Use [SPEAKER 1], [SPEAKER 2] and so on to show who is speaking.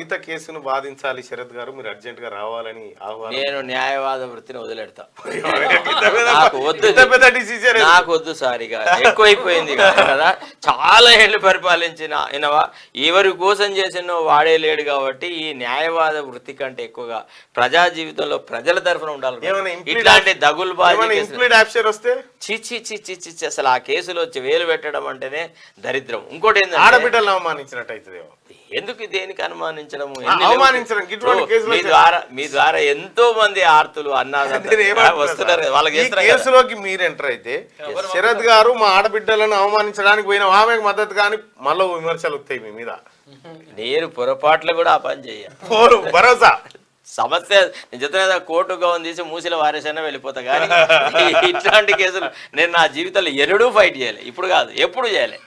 [SPEAKER 1] కవిత కేసును వాదించాలి శరత్ గారు, మీరు అర్జెంట్ గా రావాలని ఆహ్వానం.
[SPEAKER 2] నేను న్యాయవాద వృత్తిని వదిలేడతా.
[SPEAKER 1] డిసిజన్
[SPEAKER 2] నాకు వద్దు సార్, ఇక ఎక్కువైపోయింది కదా. చాలా ఏళ్ళు పరిపాలించిన ఆయనవా ఎవరి కోసం చేసినో వాడే లేడు కాబట్టి ఈ న్యాయవాద వృత్తి కంటే ఎక్కువగా ప్రజా జీవితంలో ప్రజల తరఫున ఉండాలి. ఇట్లాంటి దగులు
[SPEAKER 1] వస్తే
[SPEAKER 2] చిచ్చి చిచ్చి చిచ్చి అసలు ఆ కేసులో వచ్చి వేలు పెట్టడం అంటేనే దరిద్రం. ఇంకోటి ఏంటంటే
[SPEAKER 1] ఆడబిడ్డలను అవమానించినట్టు అవుతుంది.
[SPEAKER 2] ఎందుకు దేనికి అనుమానించడము? మీ ద్వారా ఎంతో మంది ఆర్తులు వస్తున్నారు, వాళ్ళకి
[SPEAKER 1] కేసులోకి మీరు ఎంటర్ అయితే శరత్ గారు మా ఆడబిడ్డలను అవమానించడానికి పోయిన ఆమెకు మద్దతు కానీ మళ్ళీ విమర్శలు వస్తాయి మీ మీద.
[SPEAKER 2] నేను పొరపాట్లు కూడా ఆ పని చెయ్య.
[SPEAKER 1] భరోసా
[SPEAKER 2] సమస్య నేను చెప్తున్నా, కోర్టు గౌన్ తీసి మూసిల వారేసైనా వెళ్ళిపోతా. కానీ ఇట్లాంటి కేసులు నేను నా జీవితంలో ఎన్నడూ ఫైట్ చేయలే. ఇప్పుడు కాదు, ఎప్పుడు చేయలే.